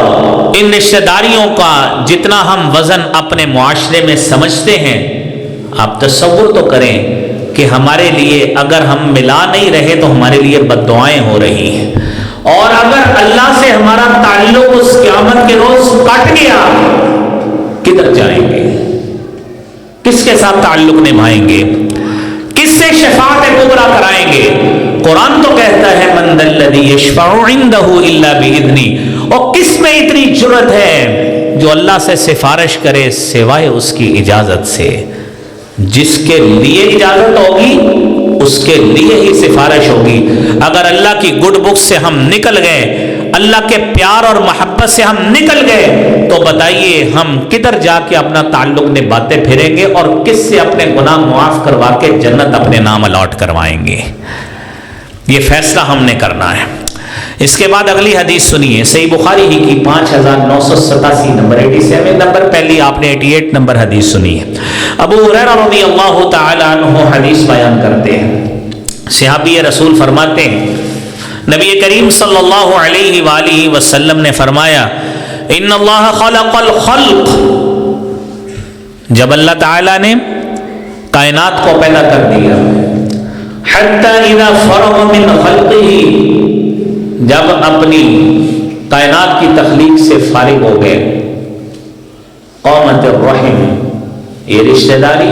Speaker 1: ان رشتہ داریوں کا جتنا ہم وزن اپنے معاشرے میں سمجھتے ہیں، آپ تصور تو کریں کہ ہمارے لیے اگر ہم ملا نہیں رہے تو ہمارے لیے بد دعائیں ہو رہی ہیں، اور اگر اللہ سے ہمارا تعلق اس قیامت کے روز کٹ گیا، کدھر جائیں گے؟ کس کے ساتھ تعلق نبھائیں گے؟ کس سے شفاعت کبریٰ کرائیں گے؟ قرآن تو کہتا ہے من ذا الذی یشفع عندہ الا باذنہ، اور کس میں اتنی جرأت ہے جو اللہ سے سفارش کرے سوائے اس کی اجازت سے؟ جس کے لیے اجازت ہوگی اس کے لیے ہی سفارش ہوگی۔ اگر اللہ کی گڈ بک سے ہم نکل گئے، اللہ کے پیار اور محبت سے ہم نکل گئے، تو بتائیے ہم کدھر جا کے اپنا تعلق نبھاتے پھریں گے، اور کس سے اپنے گناہ معاف کروا کے جنت اپنے نام الاٹ کروائیں گے؟ یہ فیصلہ ہم نے کرنا ہے۔ اس کے بعد اگلی حدیث سنیے، صحیح بخاری ہی کی 5987 نمبر 87 نمبر، پہلی آپ نے 88 نمبر حدیث سنی ہے۔ ابو ہریرہ رضی اللہ تعالی عنہ حدیث بیان کرتے ہیں، صحابی رسول فرماتے ہیں، نبی کریم صلی اللہ علیہ وآلہ وسلم نے فرمایا، ان اللہ خلق الخلق، جب اللہ تعالی نے کائنات کو پیدا کر دیا، حتی اذا فرغ من خلقہ، جب اپنی کائنات کی تخلیق سے فارغ ہو گئے، قامت الرحم، یہ رشتہ داری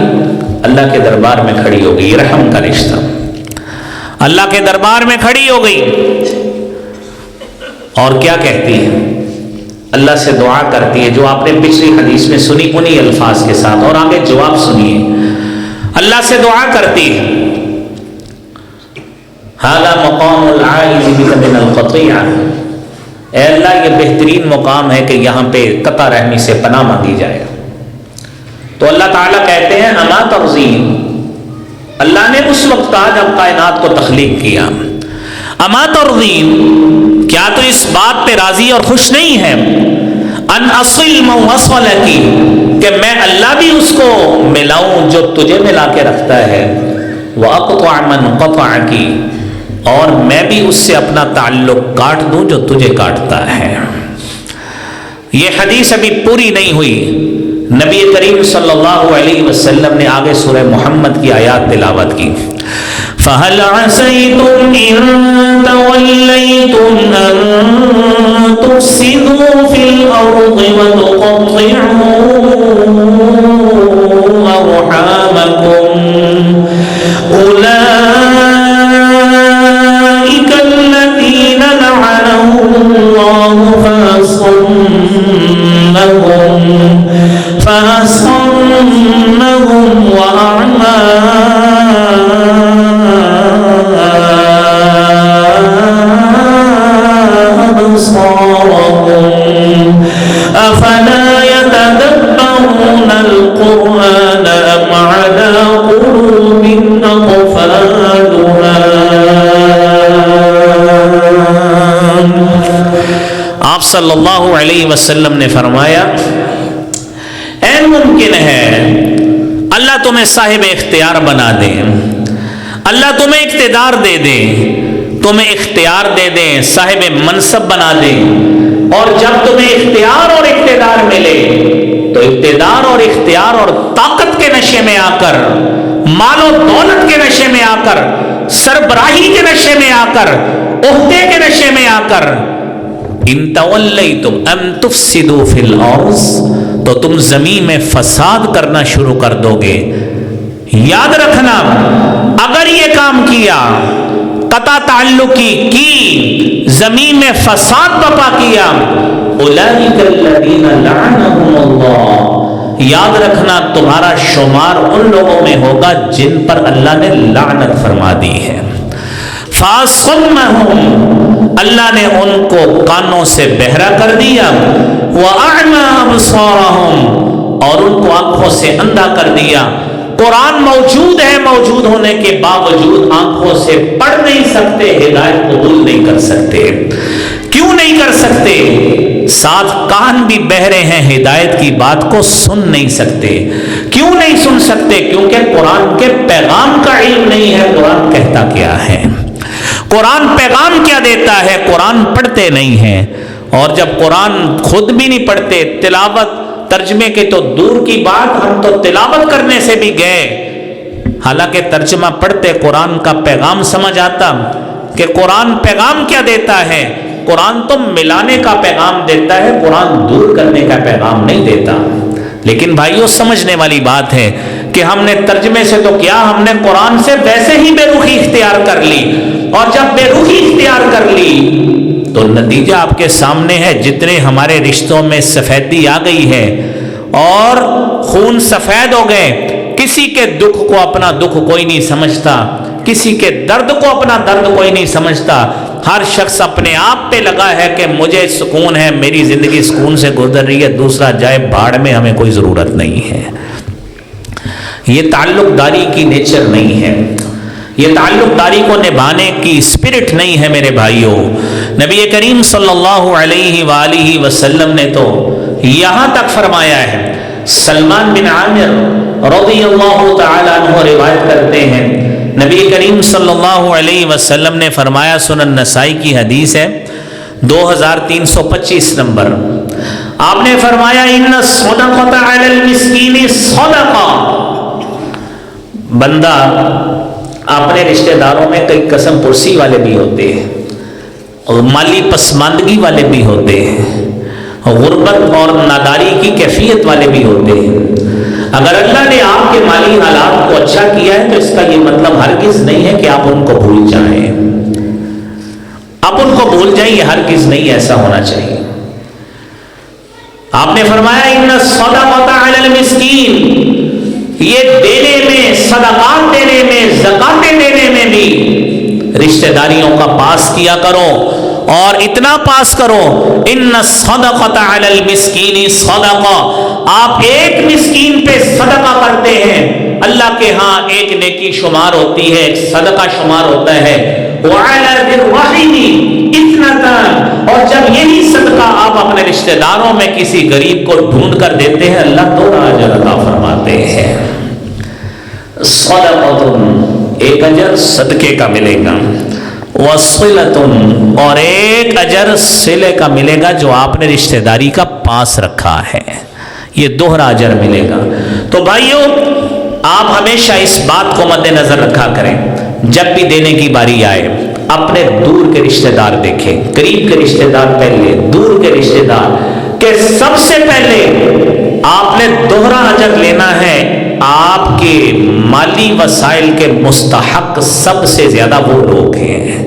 Speaker 1: اللہ کے دربار میں کھڑی ہو گئی، رحم کا رشتہ اللہ کے دربار میں کھڑی ہو گئی، اور کیا کہتی ہے؟ اللہ سے دعا کرتی ہے، جو آپ نے پچھلی حدیث میں سنی انہی الفاظ کے ساتھ، اور آگے جواب سنیے۔ اللہ سے دعا کرتی ہے، ھذا مقام العائذ بک من القطیعہ، اے اللہ یہ بہترین مقام ہے کہ یہاں پہ قطع رحمی سے پناہ مانگی جائے۔ تو اللہ تعالیٰ کہتے ہیں اما ترضین، اللہ نے اس وقت کہا جب کائنات کو تخلیق کیا، اما ترضین، کیا تو اس بات پہ راضی اور خوش نہیں ہے، ان اصل من وصلکی، کہ میں اللہ بھی اس کو ملاؤں جو تجھے ملا کے رکھتا ہے، واقطع من قطعکی، اور میں بھی اس سے اپنا تعلق کاٹ دوں جو تجھے کاٹتا ہے۔ یہ حدیث ابھی پوری نہیں ہوئی، نبی کریم صلی اللہ علیہ وسلم نے آگے سورہ محمد کی آیات تلاوت کی، فَهَلْ عَسَيْتُمْ إِن تَوَلَّيْتُمْ أَن تُفْسِدُوا فِي الْأَرْضِ وَتُقَطِّعُوا أَرْحَامَكُمْ فَأَصَمَّهُمْ وَأَعْمَى أَبْصَارَهُمْ أَفَلَا يَتَدَبَّرُونَ الْقُرْآنَ أَمْ عَلَى قُلُوبٍ أَقْفَالُهَا۔ آپ صلی اللہ علیہ وسلم نے فرمایا، ممکن ہے اللہ تمہیں صاحب اختیار بنا دے، اللہ تمہیں اقتدار دے دے، تمہیں اختیار دے دیں، صاحب منصب بنا دیں، اور جب تمہیں اختیار اور اقتدار ملے تو اقتدار اور اختیار اور طاقت کے نشے میں آ کر، مال و دولت کے نشے میں آ کر، سربراہی کے نشے میں آ کر، عہدے کے نشے میں آ کر، ان تولیتم ان تفسدوا فی الارض، تو تم زمین میں فساد کرنا شروع کر دو گے۔ یاد رکھنا، اگر یہ کام کیا، قطع تعلقی کی، زمین میں فساد برپا کیا، اولئک الذین لعنهم اللہ، یاد رکھنا تمہارا شمار ان لوگوں میں ہوگا جن پر اللہ نے لعنت فرما دی ہے۔ فَأَصَمَّهُمْ، اللہ نے ان کو کانوں سے بہرا کر دیا، وَأَعْمَى أَبْصَارَهُمْ، اور ان کو آنکھوں سے اندھا کر دیا۔ قرآن موجود ہے، موجود ہونے کے باوجود آنکھوں سے پڑھ نہیں سکتے، ہدایت قبول نہیں کر سکتے۔ کیوں نہیں کر سکتے؟ ساتھ کان بھی بہرے ہیں، ہدایت کی بات کو سن نہیں سکتے۔ کیوں نہیں سن سکتے؟ کیونکہ قرآن کے پیغام کا علم نہیں ہے، قرآن کہتا کیا ہے، قرآن پیغام کیا دیتا ہے، قرآن پڑھتے نہیں ہیں۔ اور جب قرآن خود بھی نہیں پڑھتے، تلاوت ترجمے کے تو دور کی بات، ہم تو تلاوت کرنے سے بھی گئے، حالانکہ ترجمہ پڑھتے قرآن کا پیغام سمجھ آتا کہ قرآن پیغام کیا دیتا ہے۔ قرآن تو ملانے کا پیغام دیتا ہے، قرآن دور کرنے کا پیغام نہیں دیتا۔ لیکن بھائیو سمجھنے والی بات ہے کہ ہم نے ترجمے سے تو کیا، ہم نے قرآن سے ویسے ہی بے رخی اختیار کر لی، اور جب بے رخی اختیار کر لی تو نتیجہ آپ کے سامنے ہے۔ جتنے ہمارے رشتوں میں سفیدی آ گئی ہے اور خون سفید ہو گئے، کسی کے دکھ کو اپنا دکھ کوئی نہیں سمجھتا، کسی کے درد کو اپنا درد کوئی نہیں سمجھتا، ہر شخص اپنے آپ پہ لگا ہے کہ مجھے سکون ہے، میری زندگی سکون سے گزر رہی ہے، دوسرا جائے بھاڑ میں، ہمیں کوئی ضرورت نہیں ہے۔ یہ تعلق داری کی نیچر نہیں ہے، یہ تعلق داری کو نبھانے کی اسپرٹ نہیں ہے میرے بھائیوں۔ نبی کریم صلی اللہ علیہ وآلہ وسلم نے تو یہاں تک فرمایا ہے، سلمان بن عامر رضی اللہ تعالیٰ عنہ روایت کرتے ہیں، نبی کریم صلی اللہ علیہ وسلم نے فرمایا، سنن نسائی کی حدیث ہے 2325 نمبر، آپ نے فرمایا ان الصدقۃ علی المسکین صدقہ، بندہ اپنے رشتہ داروں میں کئی قسم پرسی والے بھی ہوتے ہیں اور مالی پسماندگی والے بھی ہوتے ہیں، غربت اور ناداری کی کیفیت والے بھی ہوتے ہیں۔ اگر اللہ نے آپ کے مالی حالات کو اچھا کیا ہے تو اس کا یہ مطلب ہرگز نہیں ہے کہ آپ ان کو بھول جائیں، آپ ان کو بھول جائیں، یہ ہرگز نہیں ایسا ہونا چاہیے۔ آپ نے فرمایا ان الصدقۃ علی المسکین، یہ دینے میں، صدقات دینے میں، زکاتیں دینے میں بھی رشتہ داریوں کا پاس کیا کرو، اور اتنا پاس کرو، ان الصدقۃ علی المسکین صدقہ، آپ ایک مسکین پہ صدقہ کرتے ہیں، اللہ کے ہاں ایک نیکی شمار ہوتی ہے، ایک صدقہ شمار ہوتا ہے، وعلی ذی الرحم اثنتان، اور جب یہی صدقہ آپ اپنے رشتہ داروں میں کسی غریب کو ڈھونڈ کر دیتے ہیں، اللہ دوہرا اجر عطا فرماتے ہیں۔ صدقۃ، ایک اجر صدقے کا ملے گا، وصلۃ، اور ایک اجر صلے کا ملے گا جو آپ نے رشتہ داری کا پاس رکھا ہے، یہ دوہرا اجر ملے گا۔ تو بھائیو آپ ہمیشہ اس بات کو مد نظر رکھا کریں، جب بھی دینے کی باری آئے اپنے دور کے رشتہ دار دیکھیں، قریب کے رشتہ دار پہلے، دور کے رشتہ دار، کہ سب سے پہلے آپ نے دوہرا اجر لینا ہے۔ آپ کے مالی وسائل کے مستحق سب سے زیادہ وہ لوگ ہیں،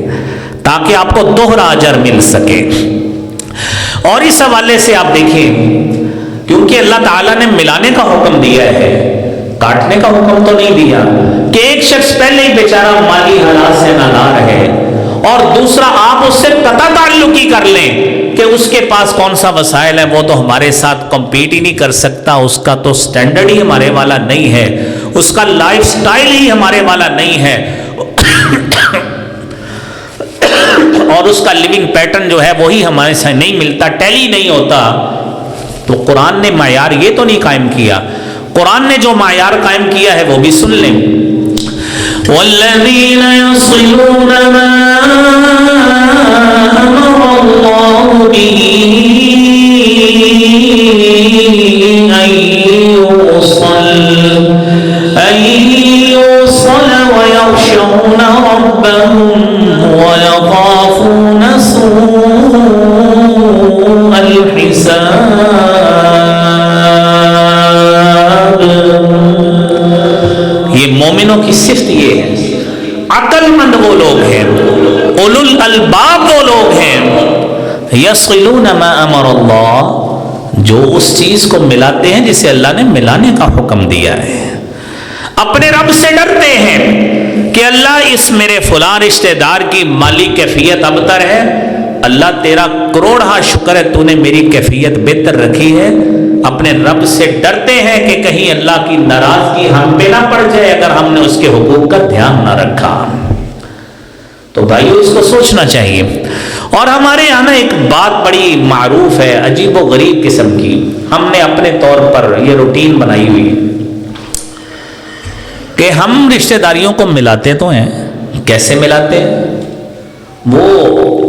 Speaker 1: تاکہ آپ کو دوہرا اجر مل سکے۔ اور اس حوالے سے آپ دیکھیں، کیونکہ اللہ تعالیٰ نے ملانے کا حکم دیا ہے، کاٹنے کا حکم تو نہیں دیا کہ ایک شخص پہلے ہی بیچارہ مالی حالات سے نادار ہے اور دوسرا آپ اس سے قطع تعلقی کر لیں کہ اس کے پاس کون سا وسائل ہے، وہ تو ہمارے ساتھ کمپیٹ ہی نہیں کر سکتا، اس کا تو سٹینڈرڈ ہی ہمارے والا نہیں ہے، اس کا لائف سٹائل ہی ہمارے والا نہیں ہے، اور اس کا لیونگ پیٹرن جو ہے وہی ہمارے سے نہیں ملتا، ٹیلی نہیں ہوتا۔ تو قرآن نے معیار یہ تو نہیں قائم کیا، قرآن نے جو معیار قائم کیا ہے وہ بھی سن لیں۔ وَالَّذِينَ يَصِلُونَ مَا أمر الله به أن يوصل ويخشون ربهم ويخافون سوء الحساب. یہ مومنوں کی صفت یہ ہے. عقل مند وہ لوگ ہیں, اولو الالباب وہ لوگ ہیں, یصلون ما امر اللہ, جو اس چیز کو ملاتے ہیں جسے اللہ نے ملانے کا حکم دیا ہے. اپنے رب سے ڈرتے ہیں کہ اللہ اس میرے فلاں رشتہ دار کی مالی کیفیت ابتر ہے, اللہ تیرا کروڑہا شکر ہے تو نے میری کیفیت بہتر رکھی ہے. اپنے رب سے ڈرتے ہیں کہ کہیں اللہ کی ناراضگی ہم پہ نہ پڑ جائے اگر ہم نے اس کے حقوق کا دھیان نہ رکھا. تو بھائیو اس کو سوچنا چاہیے. اور ہمارے یہاں نا ایک بات بڑی معروف ہے, عجیب و غریب قسم کی, ہم نے اپنے طور پر یہ روٹین بنائی ہوئی کہ ہم رشتہ داریوں کو ملاتے تو ہیں. کیسے ملاتے ہیں؟ وہ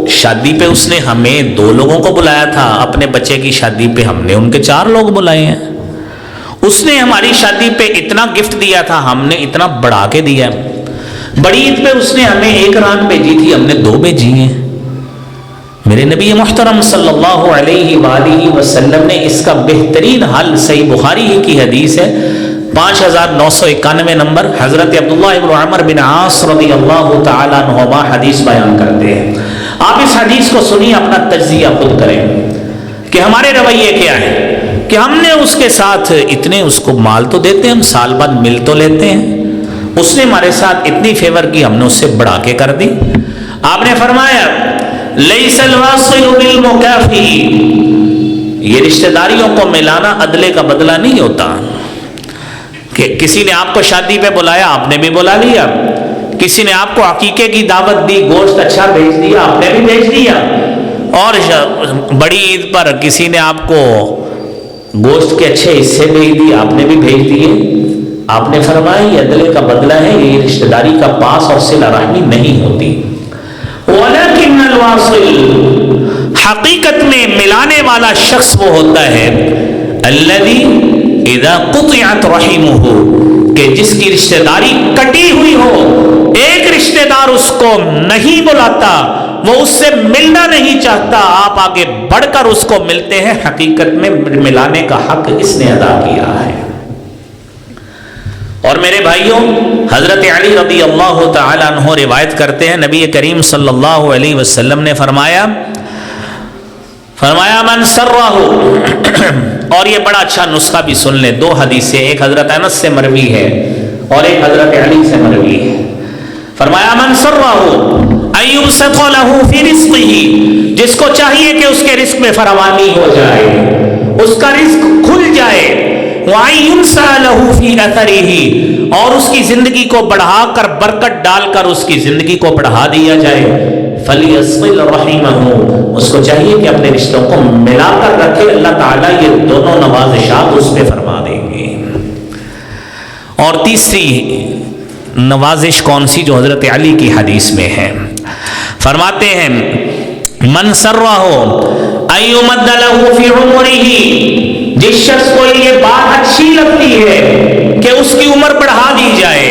Speaker 1: شادی پہ اس نے ہمیں 2 لوگوں کو بلایا تھا, اپنے بچے کی شادی پہ ہم نے ان کے 4 لوگ بلائے ہیں. اس نے ہماری شادی پہ اتنا گفٹ دیا تھا, ہم نے اتنا بڑھا کے دیا. بڑی عید پہ اس نے ہمیں 1 رات بھیجی تھی, ہم نے 2 بھیجی ہیں. میرے نبی محترم صلی اللہ علیہ وآلہ وسلم نے اس کا بہترین حل, صحیح بخاری ہی کی حدیث ہے 5991 نمبر, حضرت عبداللہ ابن عمر بن عاص رضی اللہ تعالیٰ عنہما حدیث بیان کرتے ہیں. آپ اس حدیث کو سنیے, اپنا تجزیہ خود کریں کہ ہمارے رویے کیا ہے. کہ ہم نے اس کے ساتھ اتنے اس کو مال تو دیتے ہیں, ہم سال بعد مل تو لیتے ہیں. اس نے ہمارے ساتھ اتنی فیور کی, ہم نے اس سے بڑھا کے کر دی. آپ نے فرمایا لیس الواصل بالمکافی, یہ رشتہ داریوں کو ملانا عدلے کا بدلہ نہیں ہوتا. کہ کسی نے آپ کو شادی پہ بلایا, آپ نے بھی بلا لیا. کسی نے آپ کو عقیقے کی دعوت دی, گوشت اچھا بھیج دیا, آپ نے بھی بھیج دیا. اور بڑی عید پر کسی نے آپ کو گوشت کے اچھے حصے بھیج دیے, آپ نے بھی بھیج دیے. آپ نے فرمایا یہ عدلے کا بدلہ ہے, یہ رشتہ داری کا پاس اور صلہ رحمی نہیں ہوتی. ولیکن الواصل, حقیقت میں ملانے والا شخص وہ ہوتا ہے الذی اذا قطعت رحمہ, کہ جس کی رشتہ داری کٹی ہوئی ہو, ایک رشتہ دار اس کو نہیں بلاتا, وہ اس سے ملنا نہیں چاہتا, آپ آگے بڑھ کر اس کو ملتے ہیں. حقیقت میں ملانے کا حق اس نے ادا کیا ہے. اور میرے بھائیوں, حضرت علی رضی اللہ تعالیٰ عنہ روایت کرتے ہیں, نبی کریم صلی اللہ علیہ وسلم نے فرمایا من سرہ, اور یہ بڑا اچھا نسخہ بھی سن لیں, 2 حدیثیں, ایک حضرت انس سے مروی ہے اور ایک حضرت علی سے مروی ہے. فرمایا من سرہ ان یبسط لہ فی رزقہ, جس کو چاہیے کہ اس کے رزق میں فراوانی ہو جائے, اس کا رزق کھل جائے, وَأَن يُنْسَى لَهُ فِي أَثَرِهِ, اور اس کی زندگی کو بڑھا کر برکت ڈال کر اس کی زندگی کو بڑھا دیا جائے, فَلْيَصِلْ رَحِمَهُ, اس کو چاہیے کہ اپنے رشتوں کو ملا کر رکھے. اللہ تعالیٰ یہ دونوں نوازشات اس پہ فرما دیں گے. اور تیسری نوازش کون سی, جو حضرت علی کی حدیث میں ہے, فرماتے ہیں من سرہ ان یمد لہ فی عمرہ, جس شخص کو یہ بات اچھی لگتی ہے کہ اس کی عمر بڑھا دی جائے.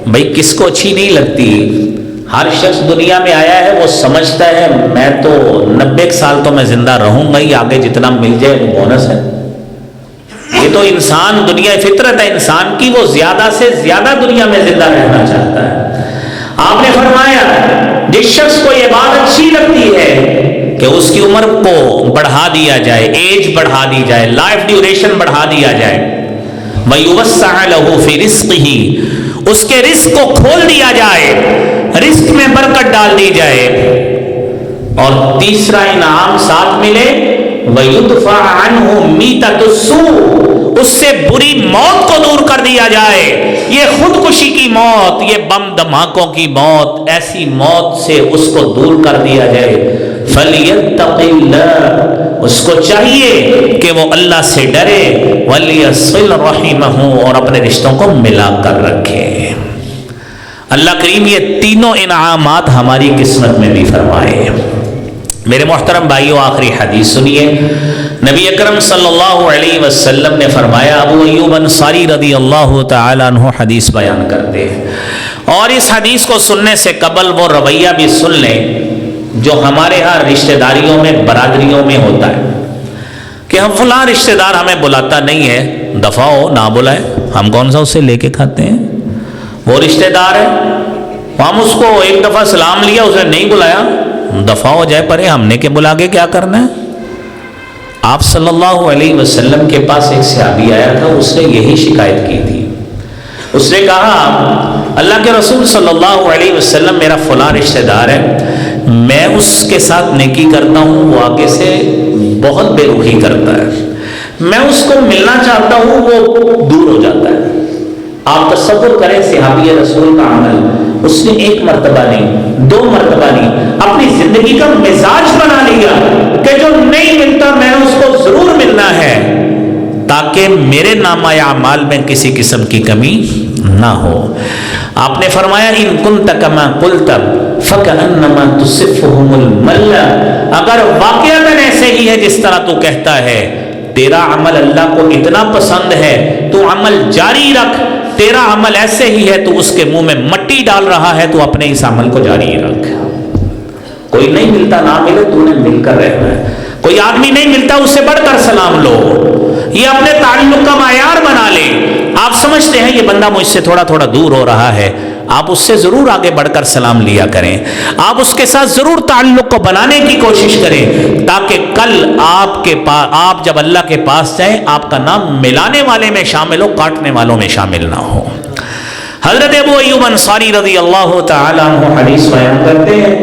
Speaker 1: بھائی کس کو اچھی نہیں لگتی؟ ہر شخص دنیا میں آیا ہے وہ سمجھتا ہے میں تو 90 سال تو میں زندہ رہوں گا ہی, آگے جتنا مل جائے وہ بونس ہے. یہ تو انسان, دنیا فطرت ہے انسان کی, وہ زیادہ سے زیادہ دنیا میں زندہ رہنا چاہتا ہے. آپ نے فرمایا جس شخص کو یہ بات اچھی لگتی ہے کہ اس کی عمر کو بڑھا دیا جائے, ایج بڑھا دی جائے, لائف ڈیوریشن بڑھا دیا جائے, وَيُوَسَّعَ لَهُ فِي رِزْقِهِ, اس کے رزق کو کھول دیا جائے, رزق میں برکت ڈال دی جائے. اور تیسرا انعام ساتھ ملے, وَيُدْفَعَ عَنْهُ مِيتَةُ السُّوءِ, اس سے بری موت کو دور کر دیا جائے. یہ خودکشی کی موت, یہ بم دھماکوں کی موت, ایسی موت سے اس کو دور کر دیا جائے. فَلْيَتَّقِ اللَّهَ, اس کو چاہیے کہ وہ اللہ سے ڈرے. وَلْيَصِلْ رَحِمَهُ, اور اپنے رشتوں کو ملا کر رکھے. اللہ کریم یہ تینوں انعامات ہماری قسمت میں بھی فرمائے۔ میرے محترم بھائیوں، آخری حدیث سنیے۔ نبی اکرم صلی اللہ علیہ وسلم نے فرمایا، ابو ایوب انصاری رضی اللہ تعالیٰ عنہ حدیث بیان کرتے ہیں، اور اس حدیث کو سننے سے قبل وہ رویہ بھی سن لیں جو ہمارے ہاں رشتہ داریوں میں، برادریوں میں ہوتا ہے کہ ہم فلاں رشتہ دار ہمیں بلاتا نہیں ہے، دفع ہو، نہ بلائے، ہم کون سا اسے لے کے کھاتے ہیں؟ وہ رشتہ دار ہے، ہم اس کو ایک دفعہ سلام لیا، اسے نہیں بلایا، دفع ہو جائے پرے، ہم نے کے بلا کے کیا کرنا ہے؟ آپ صلی اللہ علیہ وسلم کے پاس ایک صحابی آیا تھا، اس نے یہی شکایت کی تھی۔ اس نے کہا، اللہ کے رسول صلی اللہ علیہ وسلم، میرا فلاں رشتہ دار ہے، میں اس کے ساتھ نیکی کرتا ہوں، وہ آگے سے بہت بے رخی کرتا ہے، میں اس کو ملنا چاہتا ہوں، وہ دور ہو جاتا ہے۔ آپ تصور کریں صحابی رسول کا عمل، اس نے ایک مرتبہ نہیں، دو مرتبہ نہیں، اپنی زندگی کا مزاج بنا لیا کہ جو نہیں ملتا میں اس کو ضرور ملنا ہے، تاکہ میرے نامہ اعمال میں کسی قسم کی کمی نہ ہو۔ آپ نے فرمایا، ان کنت کما قلت فکأنما تصفهم المل، اگر واقعتاً ایسے ہی ہے جس طرح تو کہتا ہے، تیرا عمل اللہ کو اتنا پسند ہے، تو عمل جاری رکھ، تیرا عمل ایسے ہی ہے، تو اس کے منہ میں مٹی ڈال رہا ہے، تو اپنے اس عمل کو جاری رکھ۔ کوئی نہیں ملتا، نہ ملے، تو نے مل کر رہنا ہے۔ کوئی آدمی نہیں ملتا، اس سے بڑھ کر سلام لو، یہ اپنے تعلق کا معیار بنا لے۔ آپ سمجھتے ہیں یہ بندہ مجھ سے تھوڑا تھوڑا دور ہو رہا ہے، آپ اس سے ضرور آگے بڑھ کر سلام لیا کریں، آپ اس کے ساتھ ضرور تعلق کو بنانے کی کوشش کریں، تاکہ کل آپ جب اللہ کے پاس جائیں، آپ کا نام ملانے والے میں شامل ہو، کاٹنے والوں میں شامل نہ ہو۔ حضرت ابو ایوب انصاری رضی اللہ تعالیٰ عنہ حدیث بیان کرتے ہیں،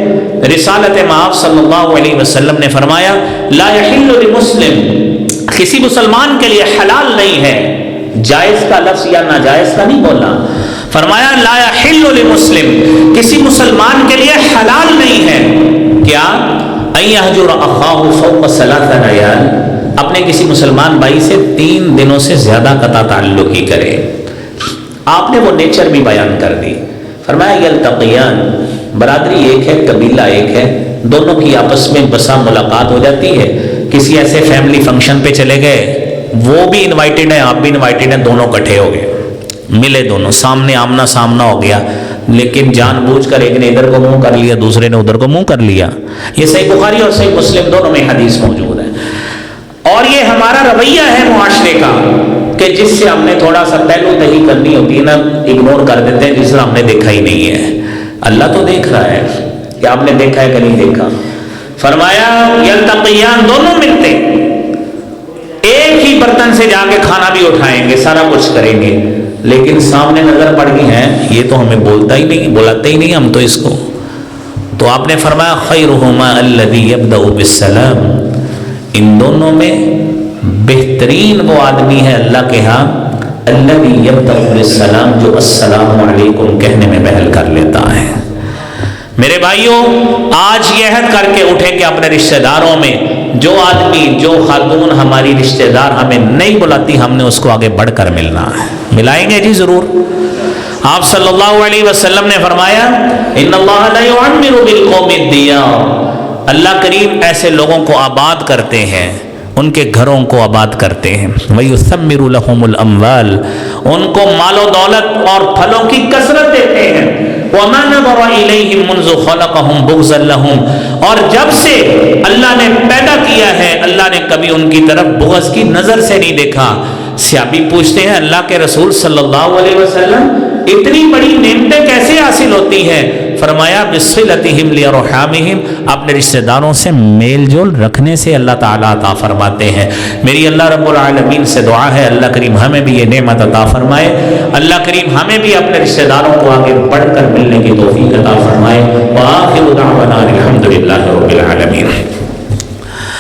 Speaker 1: رسالت مآب صلی اللہ علیہ وسلم نے فرمایا، لا یحل لمسلم، کسی مسلمان کے لیے حلال نہیں ہے، جائز کا لفظ یا ناجائز کا نہیں بولنا، فرمایا لا یحل لمسلم، کسی مسلمان کے لیے حلال نہیں ہے، کیا؟ ان یہجر اخاہ فوق ثلاث لیال، اپنے کسی مسلمان بھائی سے 3 دنوں سے زیادہ قطع تعلق ہی کرے۔ آپ نے وہ نیچر بھی بیان کر دی، فرمایا یلتقیان، برادری ایک ہے، قبیلہ ایک ہے، دونوں کی آپس میں بسا ملاقات ہو جاتی ہے، کسی ایسے فیملی فنکشن پہ چلے گئے، وہ بھی انوائٹڈ ہیں، آپ بھی انوائٹڈ ہیں، دونوں اکٹھے ہو گئے، ملے دونوں، سامنے آمنا سامنا ہو گیا، لیکن جان بوجھ کر ایک نے ادھر کو منہ کر لیا، دوسرے نے ادھر کو منہ کر لیا۔ یہ صحیح بخاری اور صحیح مسلم دونوں میں حدیث موجود ہے، اور یہ ہمارا رویہ ہے معاشرے کا کہ جس سے ہم نے تھوڑا سا پہلو دہی کرنی ہوتی ہے نا، اگنور کر دیتے ہیں، جس طرح ہم نے دیکھا ہی نہیں ہے۔ اللہ تو دیکھ رہا ہے کہ آپ نے دیکھا ہے کہ نہیں دیکھا۔ فرمایا یلتقیان، دونوں ملتے، ایک ہی برتن سے جا کے کھانا بھی اٹھائیں گے، سارا کچھ کریں گے، لیکن سامنے نظر پڑ گئی ہے، یہ تو ہمیں بولتا ہی نہیں، بلاتے ہی نہیں ہم تو اس کو۔ تو آپ نے فرمایا خیرہما الذی یبدأ بالسلام، ان دونوں میں بہترین وہ آدمی ہے اللہ کے ہاں الذی یبدأ بالسلام، جو السلام علیکم کہنے میں پہل کر لیتا ہے۔ میرے بھائیوں، آج یہ عہد کر کے اٹھیں کہ اپنے رشتہ داروں میں جو آدمی، جو خاتون ہماری رشتہ دار ہمیں نہیں بلاتی، ہم نے اس کو آگے بڑھ کر ملنا ہے، ملائیں گے جی ضرور۔ آپ صلی اللہ علیہ وسلم نے فرمایا، ان اللہ لا یعمر بالقوم الدیار، اللہ کریم ایسے لوگوں کو آباد کرتے ہیں، ان کے گھروں کو آباد کرتے ہیں، وَيُثَمِّرُ لَهُمُ الْأَمْوَالِ، ان کو مال و دولت اور پھلوں کی کثرت دیتے ہیں، وَمَا نَظَرَ إِلَيْهِمْ مُنْذُ خَلَقَهُمْ بُغْضًا لَهُمْ، اور جب سے اللہ نے پیدا کیا ہے، اللہ نے کبھی ان کی طرف بغض کی نظر سے نہیں دیکھا۔ صحابی پوچھتے ہیں، اللہ کے رسول صلی اللہ علیہ وسلم، اتنی بڑی نعمتیں کیسے حاصل ہوتی ہیں؟ فرمایا بِصِلَتِهِمْ لِأَرْحَامِهِمْ، اپنے رشتہ داروں سے میل جول رکھنے سے اللہ تعالیٰ عطا فرماتے ہیں۔ میری اللہ رب العالمین سے دعا ہے، اللہ کریم ہمیں بھی یہ نعمت عطا فرمائے، اللہ کریم ہمیں بھی اپنے رشتہ داروں کو آگے بڑھ کر ملنے کی توفیق عطا فرمائے۔ وآخر دعوانا الحمد للہ رب العالمین۔